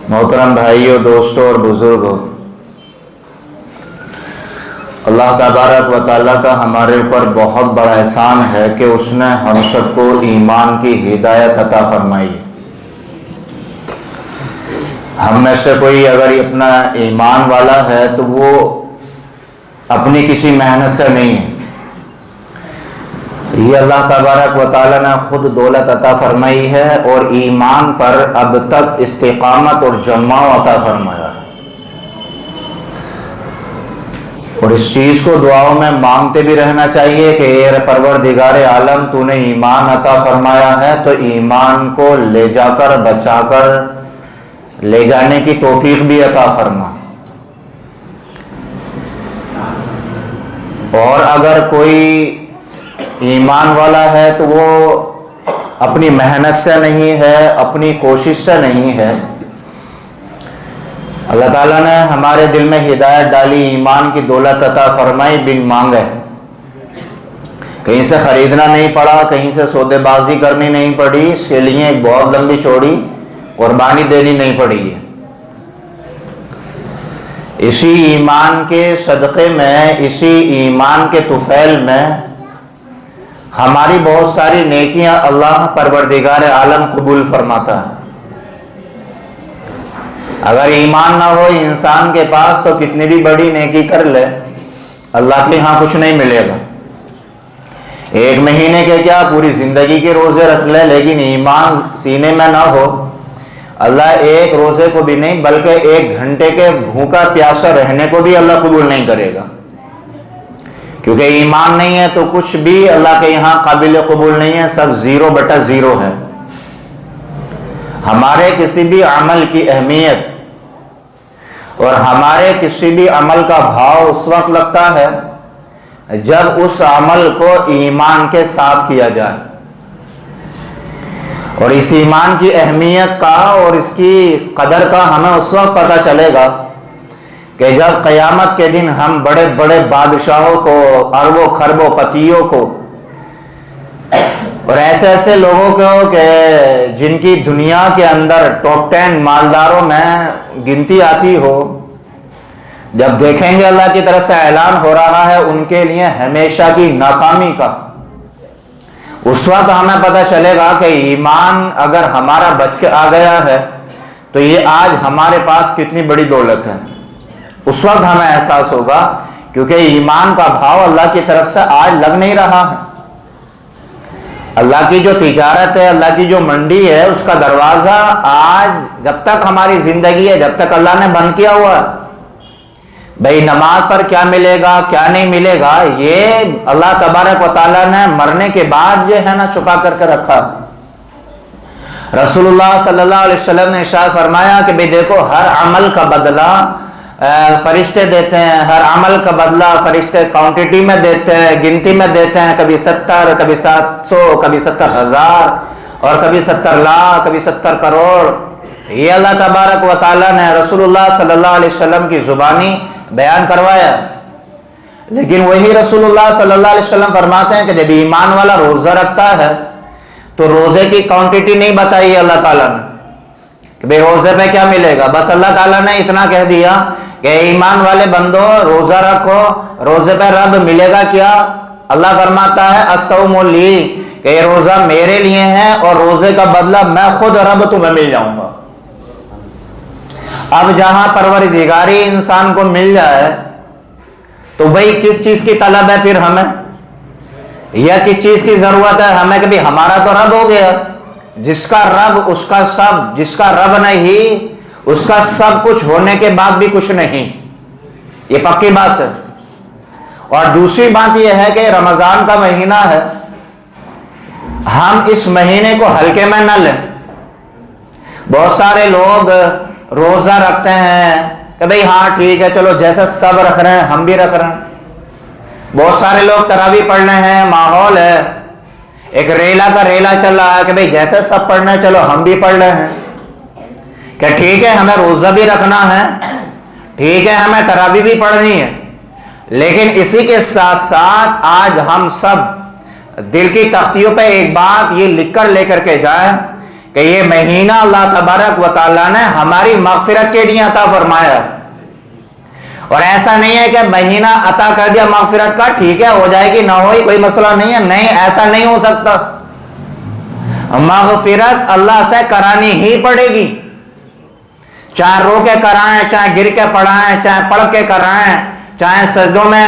محترم بھائیوں، دوستوں اور بزرگوں، اللہ تبارک و تعالیٰ کا ہمارے اوپر بہت بڑا احسان ہے کہ اس نے ہم سب کو ایمان کی ہدایت عطا فرمائی۔ ہم میں سے کوئی اگر اپنا ایمان والا ہے تو وہ اپنی کسی محنت سے نہیں ہے، یہ اللہ تبارک و تعالیٰ نے خود دولت عطا فرمائی ہے اور ایمان پر اب تک استقامت اور جماؤ عطا فرمایا ہے۔ اور اس چیز کو دعاؤں میں مانگتے بھی رہنا چاہیے کہ اے پروردگار عالم، تو نے ایمان عطا فرمایا ہے تو ایمان کو لے جا کر بچا کر لے جانے کی توفیق بھی عطا فرما۔ اور اگر کوئی ایمان والا ہے تو وہ اپنی محنت سے نہیں ہے، اپنی کوشش سے نہیں ہے، اللہ تعالیٰ نے ہمارے دل میں ہدایت ڈالی، ایمان کی دولت عطا فرمائی بن مانگے، کہیں سے خریدنا نہیں پڑا، کہیں سے سودے بازی کرنی نہیں پڑی، اس کے لیے ایک بہت لمبی چوڑی قربانی دینی نہیں پڑی ہے۔ اسی ایمان کے صدقے میں، اسی ایمان کے طفیل میں ہماری بہت ساری نیکیاں اللہ پروردگار عالم قبول فرماتا ہے۔ اگر ایمان نہ ہو انسان کے پاس تو کتنی بھی بڑی نیکی کر لے، اللہ کے ہاں کچھ نہیں ملے گا۔ ایک مہینے کے کیا پوری زندگی کے روزے رکھ لے، لیکن ایمان سینے میں نہ ہو، اللہ ایک روزے کو بھی نہیں بلکہ ایک گھنٹے کے بھوکا پیاسا رہنے کو بھی اللہ قبول نہیں کرے گا، کیونکہ ایمان نہیں ہے تو کچھ بھی اللہ کے یہاں قابل قبول نہیں ہے، سب 0/0 ہے۔ ہمارے کسی بھی عمل کی اہمیت اور ہمارے کسی بھی عمل کا بھاؤ اس وقت لگتا ہے جب اس عمل کو ایمان کے ساتھ کیا جائے، اور اس ایمان کی اہمیت کا اور اس کی قدر کا ہمیں اس وقت پتہ چلے گا کہ جب قیامت کے دن ہم بڑے بڑے بادشاہوں کو، اربوں خربوں پتیوں کو اور ایسے ایسے لوگوں کو کہ جن کی دنیا کے اندر ٹاپ 10 مالداروں میں گنتی آتی ہو، جب دیکھیں گے اللہ کی طرف سے اعلان ہو رہا ہے ان کے لیے ہمیشہ کی ناکامی کا، اس وقت ہمیں پتہ چلے گا کہ ایمان اگر ہمارا بچ کے آ گیا ہے تو یہ آج ہمارے پاس کتنی بڑی دولت ہے۔ اس وقت ہمیں احساس ہوگا، کیونکہ ایمان کا بھاؤ اللہ کی طرف سے آج لگ نہیں رہا ہے۔ اللہ کی جو تجارت ہے، اللہ کی جو منڈی ہے، اس کا دروازہ آج جب تک ہماری زندگی ہے، جب تک اللہ نے بند کیا ہوا ہے، بھئی نماز پر کیا ملے گا کیا نہیں ملے گا، یہ اللہ تبارک و تعالیٰ نے مرنے کے بعد جو ہے نا چھپا کر کے رکھا۔ رسول اللہ صلی اللہ علیہ وسلم نے ارشاد فرمایا کہ بھئی دیکھو، ہر عمل کا بدلہ فرشتے دیتے ہیں، ہر عمل کا بدلہ فرشتے کوانٹٹی میں دیتے ہیں، گنتی میں دیتے ہیں، کبھی 70، کبھی 700، کبھی 70,000 اور کبھی 70 لاکھ، کبھی 70 کروڑ۔ یہ اللہ تبارک و تعالیٰ نے رسول اللہ صلی اللہ علیہ وسلم کی زبانی بیان کروایا، لیکن وہی رسول اللہ صلی اللہ علیہ وسلم فرماتے ہیں کہ جب ایمان والا روزہ رکھتا ہے تو روزے کی کوانٹٹی نہیں بتائی اللہ تعالیٰ نے کہ بھئی روزے پہ کیا ملے گا، بس اللہ تعالیٰ نے اتنا کہہ دیا کہ ایمان والے بندو روزہ رکھو، روزے پہ رب ملے گا کیا؟ اللہ فرماتا ہے الصوم لی، کہ یہ روزہ میرے لیے ہے اور روزے کا بدلہ میں خود رب تمہیں مل جاؤں گا۔ اب جہاں پروردگاری انسان کو مل جائے تو بھئی کس چیز کی طلب ہے پھر ہمیں، یا کس چیز کی ضرورت ہے ہمیں کہ بھئی ہمارا تو رب ہو گیا، جس کا رب اس کا سب، جس کا رب نہیں اس کا سب کچھ ہونے کے بعد بھی کچھ نہیں، یہ پکی بات ہے۔ اور دوسری بات یہ ہے کہ رمضان کا مہینہ ہے، ہم اس مہینے کو ہلکے میں نہ لیں۔ بہت سارے لوگ روزہ رکھتے ہیں کہ بھئی ہاں ٹھیک ہے، چلو جیسا سب رکھ رہے ہیں ہم بھی رکھ رہے ہیں۔ بہت سارے لوگ تراویح پڑھ رہے ہیں، ماحول ہے، ایک ریلا کا ریلا چل رہا ہے کہ بھئی جیسے سب پڑھ رہے ہیں چلو ہم بھی پڑھ رہے ہیں، کہ ٹھیک ہے ہمیں روزہ بھی رکھنا ہے، ٹھیک ہے ہمیں تراویح بھی پڑھنی ہے، لیکن اسی کے ساتھ ساتھ آج ہم سب دل کی تختیوں پہ ایک بات یہ لکھ کر لے کر کے جائیں کہ یہ مہینہ اللہ تبارک و تعالیٰ نے ہماری مغفرت کے لیے عطا فرمایا، اور ایسا نہیں ہے کہ مہینہ عطا کر دیا مغفرت کا، ٹھیک ہے ہو جائے گی نہ ہوئی کوئی مسئلہ نہیں ہے، نہیں ایسا نہیں ہو سکتا۔ مغفرت اللہ سے کرانی ہی پڑے گی، چاہے رو کے کرائیں، چاہے گر کے پڑھائیں، چاہے پڑھ کے کرائیں، چاہے سجدوں میں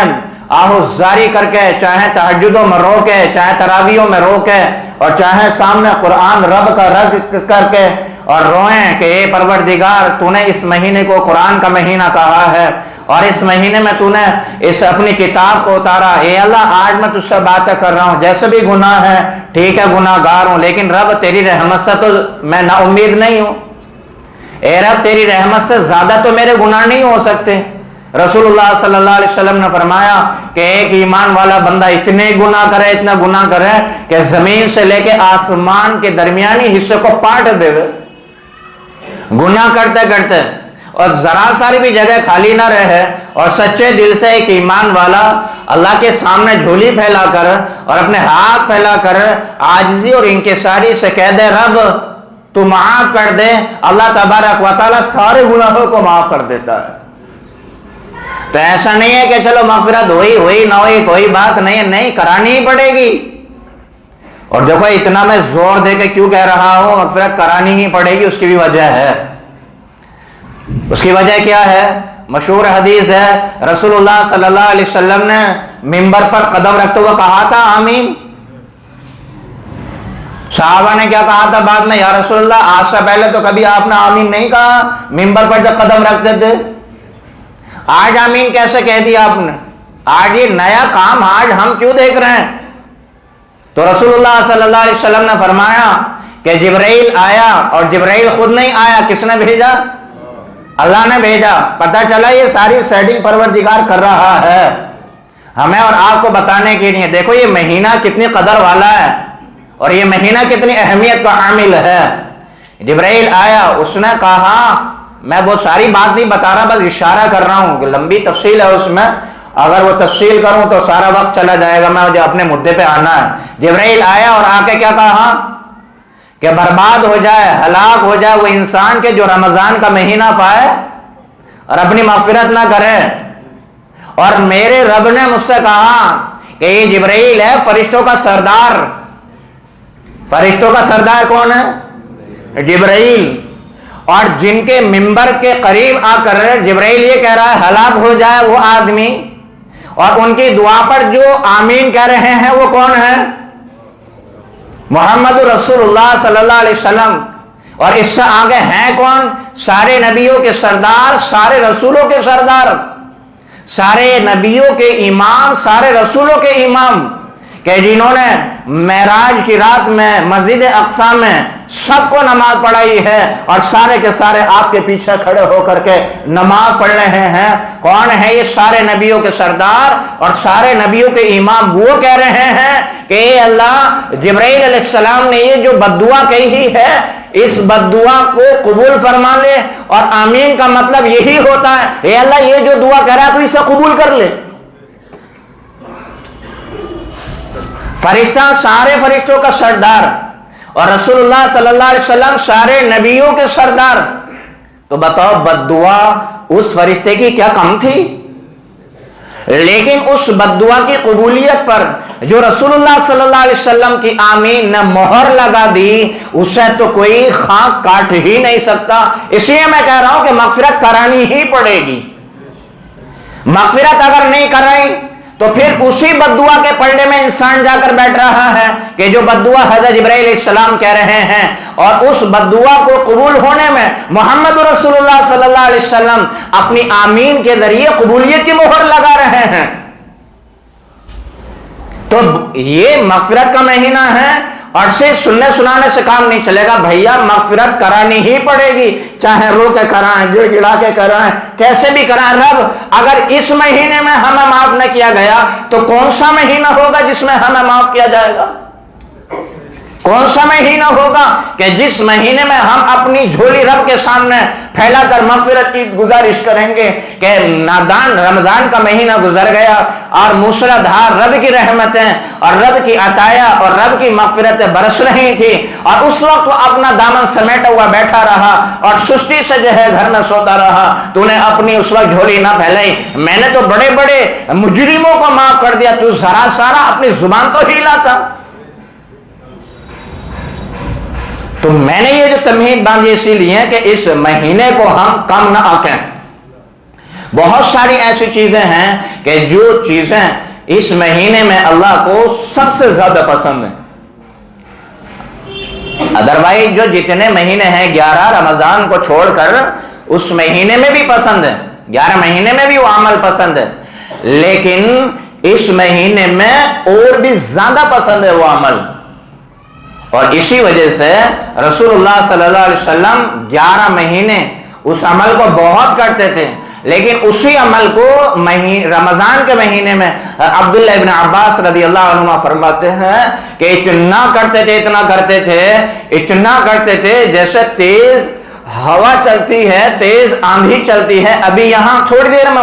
آہوزاری کر کے، چاہے تہجدوں میں رو کے، چاہے تراویحوں میں رو کے، اور چاہے سامنے قرآن رب کا رد کر کے اور روئیں کہ اے پروردگار تو نے اس مہینے کو قرآن کا مہینہ کہا ہے، اور اس مہینے میں تو نے اس اپنی کتاب کو اتارا، اے اللہ آج میں تجھ سے باتیں کر رہا ہوں، جیسے بھی گناہ ہے ٹھیک ہے گناہ گار ہوں، لیکن رب تیری رحمت سے تو میں نا امید نہیں ہوں، اے رب تیری رحمت سے زیادہ تو میرے گناہ نہیں ہو سکتے۔ رسول اللہ صلی اللہ علیہ وسلم نے فرمایا کہ ایک ایمان والا بندہ اتنے گناہ کرے، اتنا گناہ کرے کہ زمین سے لے کے آسمان کے درمیانی حصے کو پاٹ دے، گناہ کرتے کرتے، اور ذرا ساری بھی جگہ خالی نہ رہے، اور سچے دل سے ایک ایمان والا اللہ کے سامنے جھولی پھیلا کر اور اپنے ہاتھ پھیلا کر عاجزی اور انکساری سے کہہ دے رب تو معاف کر دے، اللہ تبارک و تعالیٰ سارے گناہوں کو معاف کر دیتا ہے۔ تو ایسا نہیں ہے کہ چلو مغفرت ہوئی نہ ہوئی کوئی بات نہیں ہے، نہیں کرانی ہی پڑے گی۔ اور دیکھو اتنا میں زور دے کے کیوں کہہ رہا ہوں مغفرت کرانی ہی پڑے گی، اس کی بھی وجہ ہے۔ اس کی وجہ کیا ہے؟ مشہور حدیث ہے، رسول اللہ صلی اللہ علیہ وسلم نے منبر پر قدم رکھتے ہوئے کہا تھا آمین۔ صحابہ نے کیا کہا تھا بعد میں، یا رسول اللہ آج سے پہلے تو کبھی آپ نے آمین نہیں کہا منبر پر جب قدم رکھتے تھے، آج آمین کیسے کہہ دیا آپ نے؟ آج یہ نیا کام آج ہم کیوں دیکھ رہے ہیں؟ تو رسول اللہ صلی اللہ علیہ وسلم نے فرمایا کہ جبرائیل آیا، اور جبرائیل خود نہیں آیا، کس نے بھیجا؟ اللہ نے بھیجا۔ پتہ چلا یہ ساری سیٹنگ پروردگار کر رہا ہے ہمیں اور آپ کو بتانے کے لیے، دیکھو یہ مہینہ کتنی قدر والا ہے اور یہ مہینہ کتنی اہمیت کا حامل ہے۔ جبرائیل آیا، اس نے کہا، میں بہت ساری بات نہیں بتا رہا، بس اشارہ کر رہا ہوں کہ لمبی تفصیل ہے اس میں، اگر وہ تفصیل کروں تو سارا وقت چلا جائے گا، مجھے اپنے مدعے پہ آنا ہے۔ جبرائیل آیا اور آ کے کیا کہا کہ برباد ہو جائے، ہلاک ہو جائے وہ انسان کے جو رمضان کا مہینہ پائے اور اپنی مغفرت نہ کرے۔ اور میرے رب نے مجھ سے کہا کہ یہ جبرائیل ہے فرشتوں کا سردار۔ فرشتوں کا سردار کون ہے؟ جبرائیل۔ اور جن کے منبر کے قریب آ کر جبرائیل یہ کہہ رہا ہے ہلاک ہو جائے وہ آدمی، اور ان کی دعا پر جو آمین کہہ رہے ہیں وہ کون ہے؟ محمد رسول اللہ صلی اللہ علیہ وسلم۔ اور اس سے آگے ہیں کون؟ سارے نبیوں کے سردار، سارے رسولوں کے سردار، سارے نبیوں کے امام، سارے رسولوں کے امام، کہ جنہوں نے معراج کی رات میں مسجد اقصی میں سب کو نماز پڑھائی ہے، اور سارے کے سارے آپ کے پیچھے کھڑے ہو کر کے نماز پڑھ رہے ہیں۔ کون ہے یہ سارے نبیوں کے سردار اور سارے نبیوں کے امام؟ وہ کہہ رہے ہیں کہ اے اللہ، جبرائیل علیہ السلام نے یہ جو بد دعا کہی ہے اس بد دعا کو قبول فرما لے، اور آمین کا مطلب یہی ہوتا ہے اے اللہ یہ جو دعا کہہ رہا ہے تو اسے قبول کر لے۔ فرشتہ سارے فرشتوں کا سردار، اور رسول اللہ صلی اللہ علیہ وسلم سارے نبیوں کے سردار، تو بتاؤ بد دعا اس فرشتے کی کیا کم تھی؟ لیکن اس بد دعا کی قبولیت پر جو رسول اللہ صلی اللہ علیہ وسلم کی آمین نے مہر لگا دی، اسے تو کوئی خاک کاٹ ہی نہیں سکتا۔ اس لیے میں کہہ رہا ہوں کہ مغفرت کرانی ہی پڑے گی۔ مغفرت اگر نہیں کرائی تو پھر اسی بد دعا کے پلڑے میں انسان جا کر بیٹھ رہا ہے کہ جو بد دعا حضرت جبرائیل علیہ السلام کہہ رہے ہیں، اور اس بد دعا کو قبول ہونے میں محمد رسول اللہ صلی اللہ علیہ وسلم اپنی آمین کے ذریعے قبولیت کی مہر لگا رہے ہیں۔ تو یہ مغفرت کا مہینہ ہے، اور صرف سننے سنانے سے کام نہیں چلے گا بھیا، مغفرت کرانی ہی پڑے گی، چاہے رو کے کرائیں، جو گڑا کے کرائیں، کیسے بھی کرائیں۔ رب اگر اس مہینے میں ہمیں معاف نہ کیا گیا تو کون سا مہینہ ہوگا جس میں ہمیں معاف کیا جائے گا؟ کون سا مہینہ ہوگا کہ جس مہینے میں ہم اپنی جھولی رب کے سامنے پھیلا کر مغفرت کی گزارش کریں گے کہ رمضان کا مہینہ گزر گیا اور موسلادھار رب کی رحمتیں اور رب کی عطایا اور رب کی مغفرتیں برس رہی تھی، اور اس وقت وہ اپنا دامن سمیٹا ہوا بیٹھا رہا اور سستی سے جو ہے گھر میں سوتا رہا، تو نے اپنی اس وقت جھولی نہ پھیلائی، میں نے تو بڑے بڑے مجرموں کو معاف کر دیا، تو ذرا سارا اپنی زبان تو ہلاتا۔ تو میں نے یہ جو تمہید باندھی اسی لیے کہ اس مہینے کو ہم کم نہ آنکیں۔ بہت ساری ایسی چیزیں ہیں کہ جو چیزیں اس مہینے میں اللہ کو سب سے زیادہ پسند ہیں، ادروائز جو جتنے مہینے ہیں 11 رمضان کو چھوڑ کر اس مہینے میں بھی پسند ہے، 11 مہینے میں بھی وہ عمل پسند ہے، لیکن اس مہینے میں اور بھی زیادہ پسند ہے وہ عمل۔ اور اسی وجہ سے رسول اللہ صلی اللہ علیہ وسلم 11 مہینے اس عمل کو بہت کرتے تھے، لیکن اسی عمل کو رمضان کے مہینے میں عبداللہ ابن عباس رضی اللہ عنہ فرماتے ہیں کہ اتنا کرتے تھے جیسے تیز ہوا چلتی ہے، تیز آندھی چلتی ہے، ابھی یہاں تھوڑی دیر میں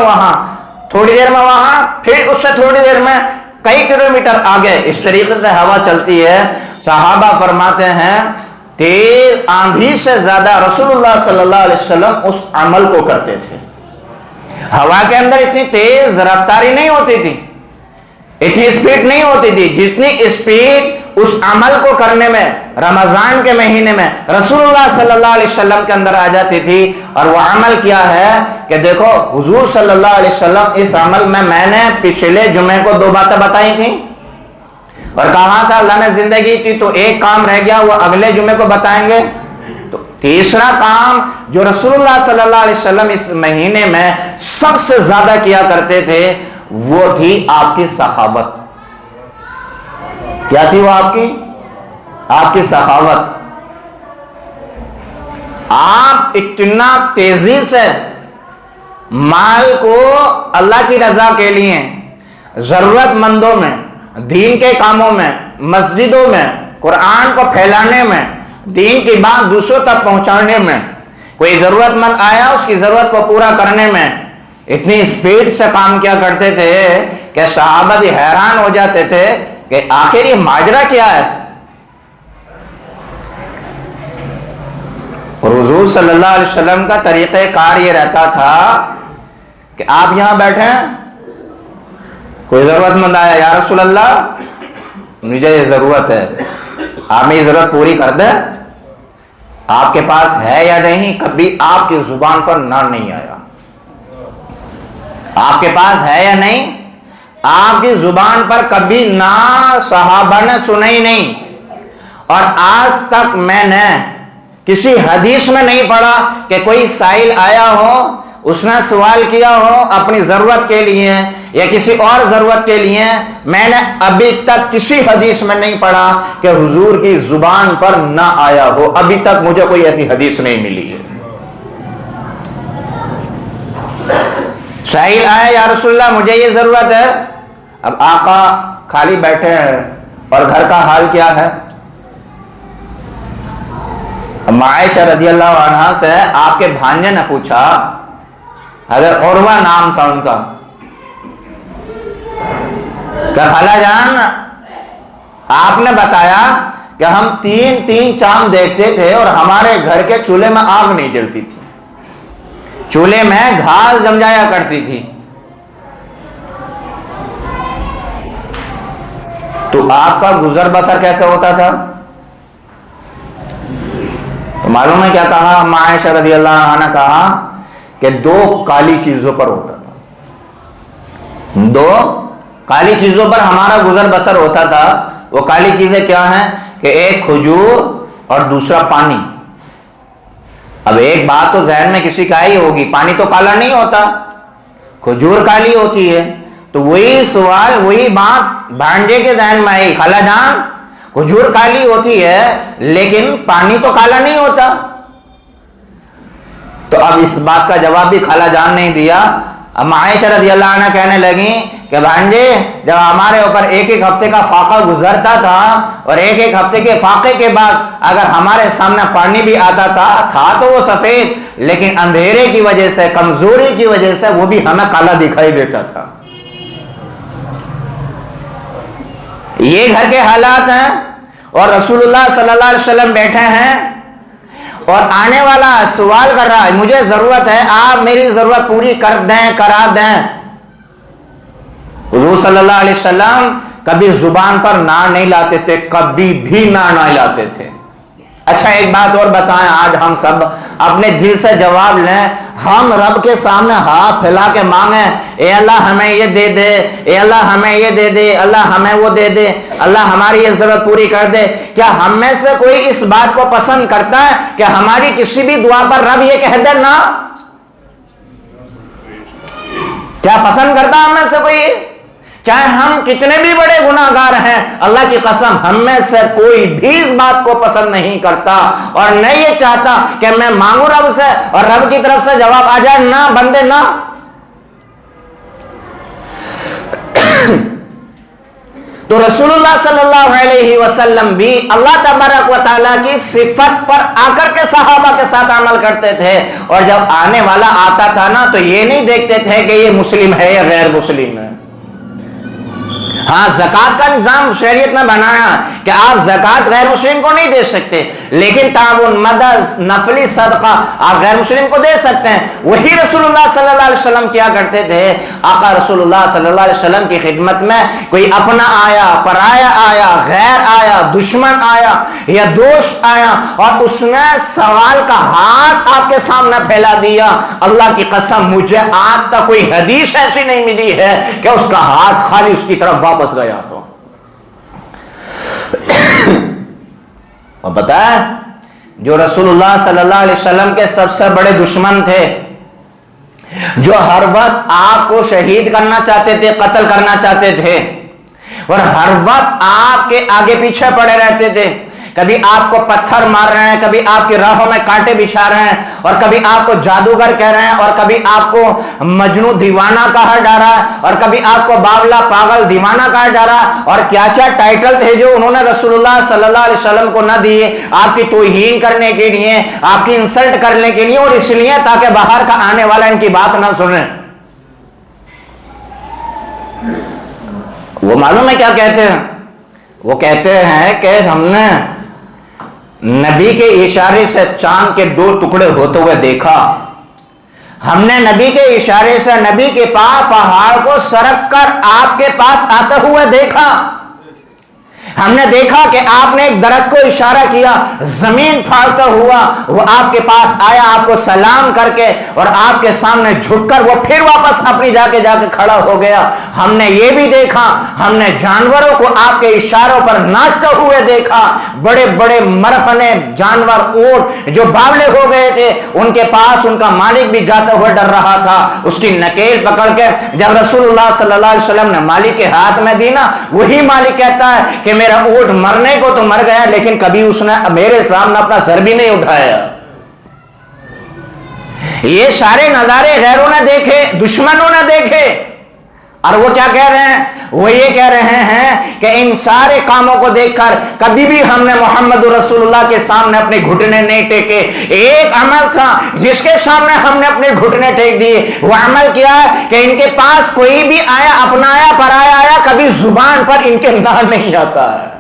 وہاں پھر اس سے تھوڑی دیر میں کئی کلومیٹر آگے، اس طریقے سے ہوا چلتی ہے۔ صحابہ فرماتے ہیں تیز آندھی سے زیادہ رسول اللہ صلی اللہ علیہ وسلم اس عمل کو کرتے تھے۔ ہوا کے اندر اتنی تیز رفتاری نہیں ہوتی تھی، اتنی اسپیڈ نہیں ہوتی تھی جتنی اسپیڈ اس عمل کو کرنے میں رمضان کے مہینے میں رسول اللہ صلی اللہ علیہ وسلم کے اندر آ جاتی تھی۔ اور وہ عمل کیا ہے کہ دیکھو حضور صلی اللہ علیہ وسلم اس عمل میں نے پچھلے جمعے کو 2 باتیں بتائی تھیں اور کہا تھا اللہ نے زندگی کی تو ایک کام رہ گیا، وہ اگلے جمعے کو بتائیں گے۔ تو تیسرا کام جو رسول اللہ صلی اللہ علیہ وسلم اس مہینے میں سب سے زیادہ کیا کرتے تھے وہ تھی آپ کی سخاوت۔ کیا تھی وہ آپ کی سخاوت؟ آپ اتنا تیزی سے مال کو اللہ کی رضا کے لیے ضرورت مندوں میں، دین کے کاموں میں، مسجدوں میں، قرآن کو پھیلانے میں، دین کی بات دوسروں تک پہنچانے میں، کوئی ضرورت مند آیا اس کی ضرورت کو پورا کرنے میں اتنی اسپیڈ سے کام کیا کرتے تھے کہ صحابہ بھی حیران ہو جاتے تھے کہ آخر یہ ماجرا کیا ہے۔ اور حضور صلی اللہ علیہ وسلم کا طریقہ کار یہ رہتا تھا کہ آپ یہاں بیٹھے، کوئی ضرورت مند آیا، یا رسول اللہ مجھے یہ ضرورت ہے، آپ میں یہ ضرورت پوری کر دیں، آپ کے پاس ہے یا نہیں؟ کبھی آپ کی زبان پر نہ نہیں آیا، آپ کے پاس ہے یا نہیں، آپ کی زبان پر کبھی نہ صحابہ نے سنا ہی نہیں۔ اور آج تک میں نے کسی حدیث میں نہیں پڑھا کہ کوئی سائل آیا ہو، اس نے سوال کیا ہو اپنی ضرورت کے لیے یا کسی اور ضرورت کے لیے، میں نے ابھی تک کسی حدیث میں نہیں پڑھا کہ حضور کی زبان پر نہ آیا ہو، ابھی تک مجھے کوئی ایسی حدیث نہیں ملی ہے۔ سائل آیا، یا رسول اللہ مجھے یہ ضرورت ہے، اب آقا خالی بیٹھے ہیں اور گھر کا حال کیا ہے؟ عائشہ رضی اللہ عنہا سے آپ کے بھانجے نے پوچھا، حضرت عروہ نام تھا ان کا، کہ خالہ جان آپ نے بتایا کہ ہم 3 چاند دیکھتے تھے اور ہمارے گھر کے چولہے میں آگ نہیں جلتی تھی، چولہے میں گھاس جم جایا کرتی تھی، تو آپ کا گزر بسر کیسے ہوتا تھا؟ تو معلوم ہے کیا کہا عائشہ رضی اللہ عنہا نے کہا کہ 2 کالی چیزوں پر ہوتا تھا، 2 کالی چیزوں پر ہمارا گزر بسر ہوتا تھا۔ وہ کالی چیزیں کیا ہیں کہ ایک کھجور اور دوسرا پانی۔ اب ایک بات تو ذہن میں کسی کا ہی ہوگی، پانی تو کالا نہیں ہوتا، کھجور کالی ہوتی ہے، تو وہی سوال وہی بات بھانجے کے ذہن میں آئی، خالہ جان کھجور کالی ہوتی ہے لیکن پانی تو کالا نہیں ہوتا۔ تو اب اس بات کا جواب بھی خالہ جان نہیں دیا۔ اب عائشہ رضی اللہ عنہ کہنے لگیں کہ بھانجے جب ہمارے اوپر ایک ایک ہفتے کا فاقہ گزرتا تھا اور ایک ایک ہفتے کے فاقے کے بعد اگر ہمارے سامنے پانی بھی آتا تھا تو وہ سفید، لیکن اندھیرے کی وجہ سے، کمزوری کی وجہ سے وہ بھی ہمیں کالا دکھائی دیتا تھا۔ یہ گھر کے حالات ہیں، اور رسول اللہ صلی اللہ علیہ وسلم بیٹھے ہیں اور آنے والا سوال کر رہا ہے مجھے ضرورت ہے، آپ میری ضرورت پوری کر دیں، کرا دیں۔ حضور صلی اللہ علیہ وسلم کبھی زبان پر نہ نہیں لاتے تھے، کبھی بھی نہ نہیں لاتے تھے۔ اچھا ایک بات اور بتائیں، آج ہم سب اپنے دل سے جواب لیں، ہم رب کے سامنے ہاتھ پھیلا کے مانگیں، اے اللہ ہمیں یہ دے دے، اے اللہ ہمیں یہ دے دے، اللہ ہمیں وہ دے دے، اللہ ہماری یہ ضرورت پوری کر دے۔ کیا ہم میں سے کوئی اس بات کو پسند کرتا ہے کہ ہماری کسی بھی دعا پر رب یہ کہہ دے نا؟ کیا پسند کرتا ہم میں سے کوئی؟ چاہے ہم کتنے بھی بڑے گناہگار ہیں، اللہ کی قسم ہم میں سے کوئی بھی اس بات کو پسند نہیں کرتا اور نہ یہ چاہتا کہ میں مانگوں رب سے اور رب کی طرف سے جواب آ جائے، نہ بندے نہ۔ تو رسول اللہ صلی اللہ علیہ وسلم بھی اللہ تبارک و تعالیٰ کی صفت پر آ کر کے صحابہ کے ساتھ عمل کرتے تھے، اور جب آنے والا آتا تھا نا تو یہ نہیں دیکھتے تھے کہ یہ مسلم ہے یا غیر مسلم ہے۔ ہاں زکوٰۃ کا نظام شریعت میں بنایا کہ آپ زکوٰۃ غیر مسلم کو نہیں دے سکتے، لیکن تعاون، مدد، نفلی صدقہ آپ غیر مسلم کو دے سکتے ہیں۔ وہی رسول اللہ صلی اللہ علیہ وسلم کیا کرتے تھے۔ آقا رسول اللہ صلی اللہ علیہ وسلم کی خدمت میں کوئی اپنا آیا، پرایا آیا، غیر آیا، دشمن آیا یا دوست آیا اور اس نے سوال کا ہاتھ آپ کے سامنے پھیلا دیا، اللہ کی قسم مجھے آج تک کوئی حدیث ایسی نہیں ملی ہے کہ اس کا ہاتھ خالی اس کی طرف واپس گیا ہو۔ اور پتہ ہے جو رسول اللہ صلی اللہ علیہ وسلم کے سب سے بڑے دشمن تھے، جو ہر وقت آپ کو شہید کرنا چاہتے تھے، قتل کرنا چاہتے تھے، اور ہر وقت آپ کے آگے پیچھے پڑے رہتے تھے، کبھی آپ کو پتھر مار رہے ہیں، کبھی آپ کی راہوں میں کانٹے بچھا رہے ہیں، اور کبھی آپ کو جادوگر کہہ رہے ہیں، اور کبھی آپ کو مجنون دیوانہ کہا جا رہا ہے، اور کبھی آپ کو باولا پاگل دیوانہ کہا جا رہا ہے، اور کیا کیا ٹائٹل تھے جو انہوں نے رسول اللہ صلی اللہ علیہ وسلم کو نہ دیے، آپ کی توہین کرنے کے لیے، آپ کی انسلٹ کرنے کے لیے، اور اس لیے تاکہ باہر کا آنے والا ان کی بات نہ سنے۔ وہ معلوم ہے کیا کہتے ہیں؟ وہ کہتے ہیں کہ ہم نے نبی کے اشارے سے چاند کے 2 ٹکڑے ہوتے ہوئے دیکھا، ہم نے نبی کے اشارے سے نبی کے پاس پہاڑ کو سرک کر آپ کے پاس آتے ہوئے دیکھا، ہم نے دیکھا کہ آپ نے ایک درخت کو اشارہ کیا، زمین پھاڑتا ہوا وہ آپ کے پاس آیا، آپ کو سلام کر کے اور آپ کے سامنے جھک کر وہ پھر واپس اپنی جا کے کھڑا ہو گیا۔ ہم نے یہ بھی دیکھا، ہم نے جانوروں کو آپ کے اشاروں پر ناچتے ہوئے دیکھا، بڑے بڑے مرخنے جانور، اونٹ جو باولے ہو گئے تھے، ان کے پاس ان کا مالک بھی جاتے ہوئے ڈر رہا تھا، اس کی نکیل پکڑ کے جب رسول اللہ صلی اللہ علیہ وسلم نے مالک کے ہاتھ میں دی نا، وہی مالک کہتا ہے کہ میرا اونٹ مرنے کو تو مر گیا لیکن کبھی اس نے میرے سامنے اپنا سر بھی نہیں اٹھایا۔ یہ سارے نظارے غیروں نے دیکھے، دشمنوں نے دیکھے، اور وہ کیا کہہ رہے ہیں؟ وہ یہ کہہ رہے ہیں کہ ان سارے کاموں کو دیکھ کر کبھی بھی ہم نے محمد رسول اللہ کے سامنے اپنے گھٹنے نہیں ٹیکے۔ ایک عمل تھا جس کے سامنے ہم نے اپنے گھٹنے ٹیک دیے، وہ عمل کیا ہے کہ ان کے پاس کوئی بھی آیا، اپنایا پرایا آیا، کبھی زبان پر ان کے نام نہیں آتا ہے۔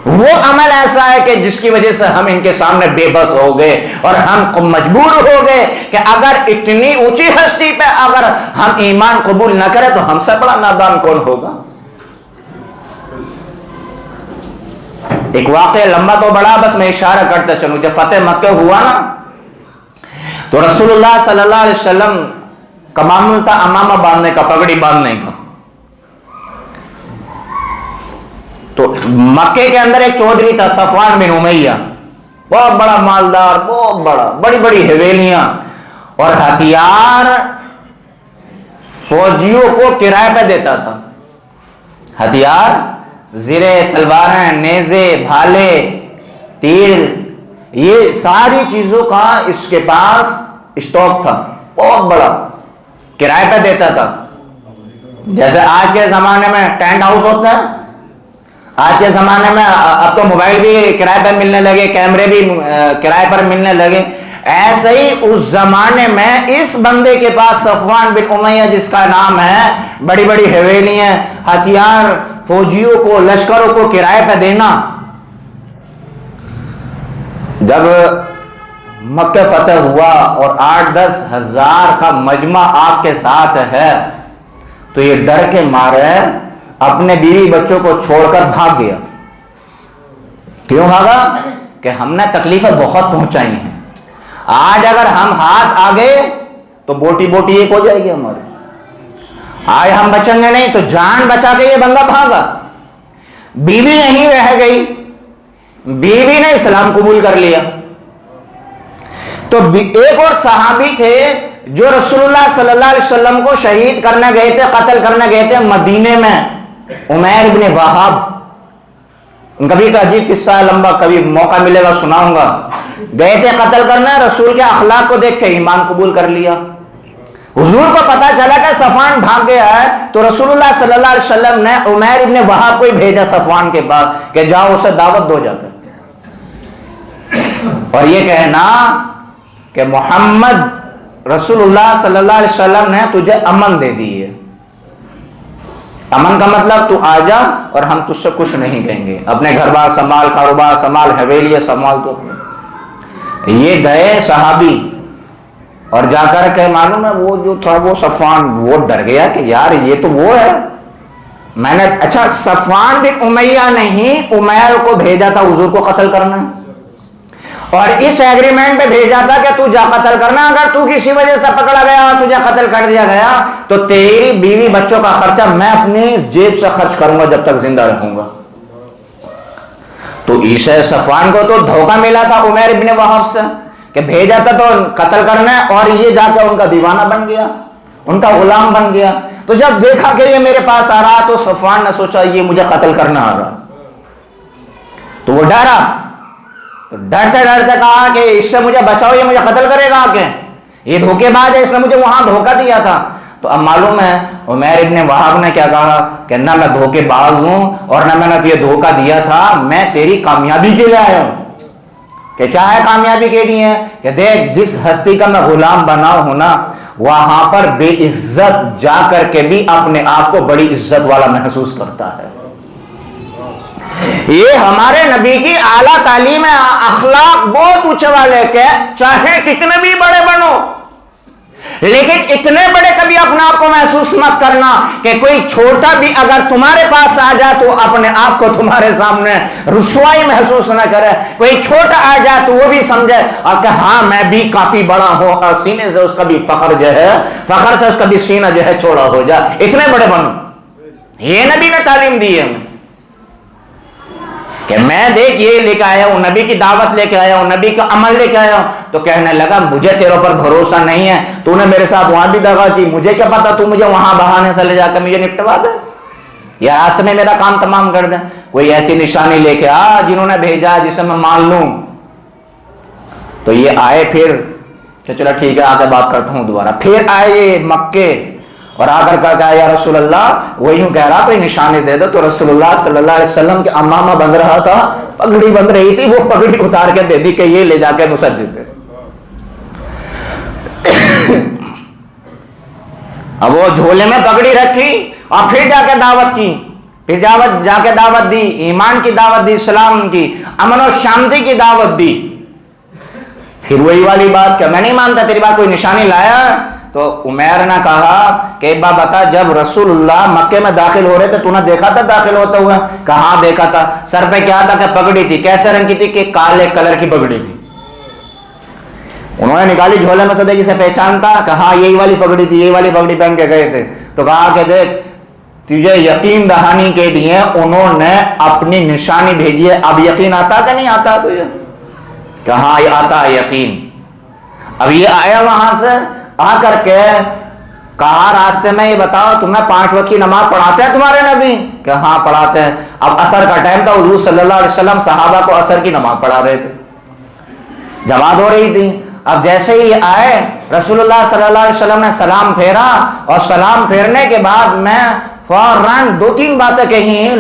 وہ عمل ایسا ہے کہ جس کی وجہ سے ہم ان کے سامنے بے بس ہو گئے اور ہم مجبور ہو گئے کہ اگر اتنی اونچی ہستی پہ اگر ہم ایمان قبول نہ کریں تو ہم سے بڑا نادان کون ہوگا۔ ایک واقعہ لمبا تو بڑا، بس میں اشارہ کرتا چلوں۔ جب فتح مکہ ہوا نا تو رسول اللہ صلی اللہ علیہ وسلم کا معمول تھا امامہ باندھنے کا، پگڑی باندھنے کا۔ تو مکے کے اندر ایک چودھری تھا صفوان بن امیہ، بہت بڑا مالدار، بہت بڑا، بڑی بڑی حویلیاں اور ہتھیار فوجیوں کو کرائے پہ دیتا تھا۔ ہتھیار، زرے، تلواریں، نیزے، بھالے، تیر، یہ ساری چیزوں کا اس کے پاس اسٹاک تھا، بہت بڑا، کرائے پہ دیتا تھا۔ جیسے آج کے زمانے میں ٹینٹ ہاؤس ہوتا ہے، آج کے زمانے میں اب تو موبائل بھی کرائے پر ملنے لگے، کیمرے بھی کرائے پر ملنے لگے، ایسے ہی اس زمانے میں اس بندے کے پاس صفوان بن امیہ جس کا نام ہے، بڑی بڑی حویلیاں، ہتھیار، فوجیوں کو، لشکروں کو کرائے پہ دینا. جب مکہ فتح ہوا اور 8-10 ہزار کا مجمع آپ کے ساتھ ہے تو یہ ڈر کے مارے اپنے بیوی بچوں کو چھوڑ کر بھاگ گیا. کیوں بھاگا؟ کہ ہم نے تکلیفیں بہت پہنچائی ہیں، آج اگر ہم ہاتھ آگے تو بوٹی بوٹی ایک ہو جائے گی ہماری، آج ہم بچیں گے نہیں. تو جان بچا کے یہ بندہ بھاگا. بیوی نہیں رہ گئی، بیوی نے اسلام قبول کر لیا. تو ایک اور صحابی تھے جو رسول اللہ صلی اللہ علیہ وسلم کو شہید کرنے گئے تھے، قتل کرنے گئے تھے مدینے میں، عمیر بن وہاب. ان کا بھی ایک عجیب قصہ ہے، لمبا، کبھی موقع ملے گا سناؤں گا. گئے تھے قتل کرنا، رسول کے اخلاق کو دیکھ کے ایمان قبول کر لیا. حضور کو پتا چلا کہ صفوان بھاگ گیا ہے تو رسول اللہ صلی اللہ علیہ وسلم نے عمیر ابن وہاب کو ہی بھیجا صفوان کے پاس کہ جاؤ اسے دعوت دو جا کر، اور یہ کہنا کہ محمد رسول اللہ صلی اللہ علیہ وسلم نے تجھے امن دے دی ہے. امن کا مطلب تو آ جا اور ہم تجھ سے کچھ نہیں کہیں گے، اپنے گھر بار سنبھال، کاروبار سنبھال، حویلی سنبھال. تو یہ گئے صحابی اور جا کر کے معلوم ہے وہ جو تھا وہ صفوان، وہ ڈر گیا کہ یار یہ تو وہ ہے. میں نے اچھا صفوان بن امیہ نے ہی عمیر کو بھیجا تھا حضور کو قتل کرنا، اور اس ایگریمنٹ پہ بھیجا تھا کہ تو جا قتل کرنا، اگر تو کسی وجہ سے پکڑا گیا تجھے قتل کر دیا گیا تو تیری بیوی بچوں کا خرچہ میں اپنی جیب سے خرچ کروں گا جب تک زندہ رہوں گا. تو عیسیٰ صفوان کو تو دھوکہ ملا تھا عمیر ابن وہاب سے کہ بھیجا تھا تو قتل کرنا ہے، اور یہ جا کے ان کا دیوانہ بن گیا، ان کا غلام بن گیا. تو جب دیکھا کہ یہ میرے پاس آ رہا تو صفوان نے سوچا یہ مجھے قتل کرنا آ رہا، تو وہ ڈرا. تو ڈرتے ڈرتے کہا کہ اس سے مجھے بچاؤ، یہ مجھے قتل کرے گا، آ کے یہ دھوکے باز ہے، اس نے مجھے وہاں دھوکہ دیا تھا. تو اب معلوم ہے عمیر ابن وہاب نے کیا کہا کہ نہ میں دھوکے باز ہوں اور نہ میں نے تجھے دھوکہ دیا تھا، میں تیری کامیابی کے لیے آیا ہوں. کہ کیا ہے کامیابی کے لیے؟ کہ دیکھ جس ہستی کا میں غلام بنا ہوں نا، وہاں پر بے عزت جا کر کے بھی اپنے آپ کو بڑی عزت والا محسوس کرتا ہے. یہ ہمارے نبی کی اعلیٰ تعلیم ہے. اخلاق بہت اونچے والے کے، چاہے کتنے بھی بڑے بنو لیکن اتنے بڑے کبھی اپنے آپ کو محسوس مت کرنا کہ کوئی چھوٹا بھی اگر تمہارے پاس آ جائے تو اپنے آپ کو تمہارے سامنے رسوائی محسوس نہ کرے. کوئی چھوٹا آ جائے تو وہ بھی سمجھے اور کہ ہاں میں بھی کافی بڑا ہوں، اور سینے سے اس کا بھی فخر جو ہے، فخر سے اس کا بھی سینہ جو ہے چوڑا ہو جائے. اتنے بڑے بنو. یہ نبی نے تعلیم دی ہے کہ میں دیکھ یہ لے کے آیا ہوں، نبی کی دعوت لے کے آیا ہوں، نبی کا عمل لے کے آیا ہوں. تو کہنے لگا مجھے تیرے پر بھروسہ نہیں ہے، تو نے میرے ساتھ وہاں بھی دغا کی، مجھے کیا پتا تو مجھے وہاں بہانے سے لے جا کر مجھے نپٹوا دے یا راستے میں میرا کام تمام کر دے. کوئی ایسی نشانی لے کے آ جنہوں نے بھیجا جسے میں مان لوں. تو یہ آئے پھر کہ چلو ٹھیک ہے آ کے بات کرتا ہوں دوبارہ. پھر آئے یہ مکے اور آ کر کہا یا رسول اللہ وہ یوں کہہ رہا کوئی نشانی دے دو. تو رسول اللہ صلی اللہ علیہ وسلم کے امامہ بند رہا تھا، پگڑی بند رہی تھی، وہ پگڑی اتار کے دے دی کہ یہ لے جا کے نصرت دیتے. اب وہ جھولے میں پگڑی رکھی اور پھر جا کے دعوت کی، پھر جا کے دعوت دی، ایمان کی دعوت دی، اسلام کی، امن و شانتی کی دعوت دی. پھر وہی والی بات کہ میں نہیں مانتا تیری بات، کوئی نشانی لایا؟ تو عمیر نے کہا کہ ایک بات بتا، جب رسول اللہ مکے میں داخل ہو رہے تھے تو نے دیکھا تھا داخل ہوتا ہوا؟ کہاں دیکھا تھا. سر پہ کیا تھا کہ پگڑی تھی. کیسے رنگ کی تھی؟ کہ کالے کلر کی پگڑی تھی. انہوں نے نکالی جھولے میں سے، دیکھی سے پہچانتا کہ ہاں یہی والی پگڑی تھی، یہی والی پگڑی پہن کے گئے تھے. تو کہا کہ دیکھ تجھے یقین دہانی کے لیے انہوں نے اپنی نشانی بھیجی ہے، اب یقین آتا کہ نہیں آتا تجھے؟ کہ ہاں یہ آتا ہے یقین. اب یہ آیا وہاں سے آ کر کے کہا راستے میں یہ بتاؤ تمہیں 5 وقت کی نماز پڑھاتے ہیں تمہارے نبی؟ کہ ہاں پڑھاتے ہیں. اب عصر کا ٹائم تھا، حضور صلی اللہ علیہ وسلم صحابہ کو عصر کی نماز پڑھا رہے تھے، جماعت ہو رہی تھی. اب جیسے ہی آئے رسول اللہ صلی اللہ علیہ وسلم نے سلام پھیرا، اور سلام پھیرنے کے بعد میں فوراً 2-3 باتیں کہیں،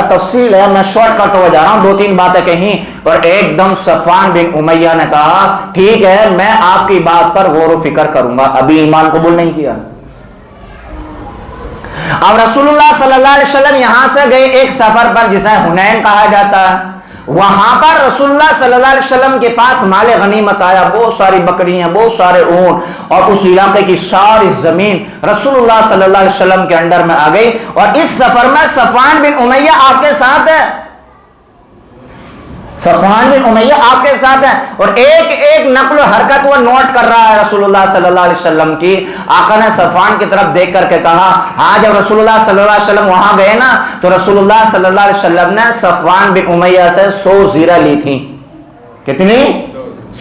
تفصیل ہے میں شارٹ کرتا ہوا جا رہا ہوں، 2-3 باتیں کہیں، اور ایک دم صفوان بن امیہ نے کہا ٹھیک ہے میں آپ کی بات پر غور و فکر کروں گا، ابھی ایمان قبول نہیں کیا۔ اب رسول اللہ صلی اللہ علیہ وسلم یہاں سے گئے ایک سفر پر جسے حنین کہا جاتا ہے، وہاں پر رسول اللہ صلی اللہ علیہ وسلم کے پاس مال غنیمت آیا، بہت ساری بکریاں، بہت سارے اونٹ، اور اس علاقے کی ساری زمین رسول اللہ صلی اللہ علیہ وسلم کے انڈر میں آ گئی، اور اس سفر میں صفوان بن امیہ آپ کے ساتھ ہے، صفوان بن امیہ آپ کے ساتھ ہے، اور ایک ایک نقل و حرکت وہ نوٹ کر رہا ہے رسول اللہ صلی اللہ علیہ وسلم کی۔ آقا نے صفوان کی طرف دیکھ کر کے کہا، ہاں جب رسول اللہ صلی اللہ علیہ وسلم وہاں گئے نا تو رسول اللہ صلی اللہ علیہ وسلم نے صفوان بن امیہ سے 100 زیرہ لی تھی۔ کتنی؟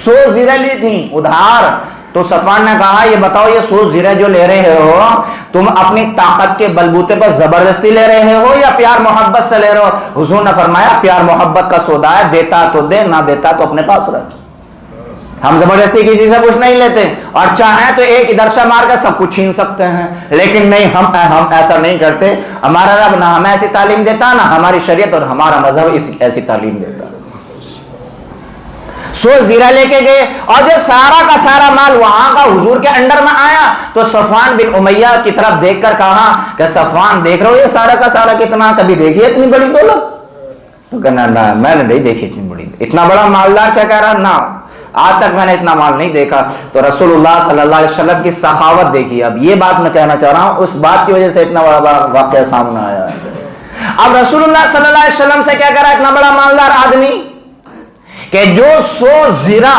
100 زیرہ لی تھی ادھار۔ تو صفوان نے کہا یہ بتاؤ یہ 100 زیرہ جو لے رہے ہو تم اپنی طاقت کے بلبوتے پر زبردستی لے رہے ہو یا پیار محبت سے لے رہے ہو؟ حضور نے فرمایا پیار محبت کا سودا ہے، دیتا تو دے، نہ دیتا تو اپنے پاس رکھ۔ ہم زبردستی کسی سے کچھ نہیں لیتے، اور چاہیں تو ایک ادھر سے مار کے سب کچھ چھین سکتے ہیں، لیکن نہیں، ہم ایسا نہیں کرتے۔ ہمارا رب نہ ہمیں ایسی تعلیم دیتا، نہ ہماری شریعت اور ہمارا مذہب ایسی تعلیم دیتا۔ 100 زیرہ لے کے گئے، اور جو سارا کا سارا مال وہاں کا حضور کے انڈر میں آیا تو صفوان بن امیہ کی طرف دیکھ کر کہا کہ صفوان دیکھ رہے ہو یہ سارا کا سارا کتنا، کبھی دیکھی اتنی بڑی دولت؟ تو کہنا نہ میں نے نہیں دیکھی اتنی بڑی، اتنا بڑا مالدار کیا کہہ رہا، نہ آج تک میں نے اتنا مال نہیں دیکھا۔ تو رسول اللہ صلی اللہ علیہ وسلم کی سخاوت دیکھی۔ اب یہ بات میں کہنا چاہ رہا ہوں، اس بات کی وجہ سے اتنا بڑا واقعہ سامنے آیا ہے۔ اب رسول اللہ صلی اللہ علیہ وسلم سے کیا کہہ رہا ہے اتنا بڑا مالدار آدمی کہ جو 100 زیرہ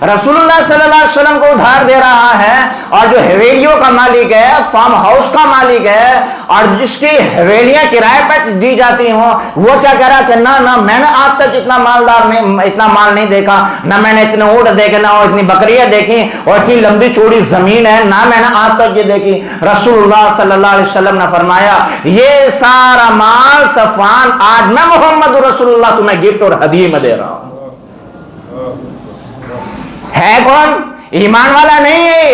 رسول اللہ صلی اللہ علیہ وسلم کو ادھار دے رہا ہے، اور جو حویلیوں کا مالک ہے، فارم ہاؤس کا مالک ہے، اور جس کی حویلیاں کرائے پر دی جاتی ہوں، وہ کیا کہہ رہا کہ نہ میں نے آج تک اتنا مال نہیں دیکھا، نہ میں نے اتنے اونٹ دیکھے، نہ اتنی بکریاں دیکھی، اور اتنی لمبی چوڑی زمین ہے، نہ میں نے آج تک یہ دیکھی۔ رسول اللہ صلی اللہ علیہ وسلم نے فرمایا یہ سارا مال صفوان آج میں محمد رسول اللہ تمہیں گفٹ اور ہدیے میں دے رہا ہوں۔ ہے کون؟ ایمان والا نہیں ہے،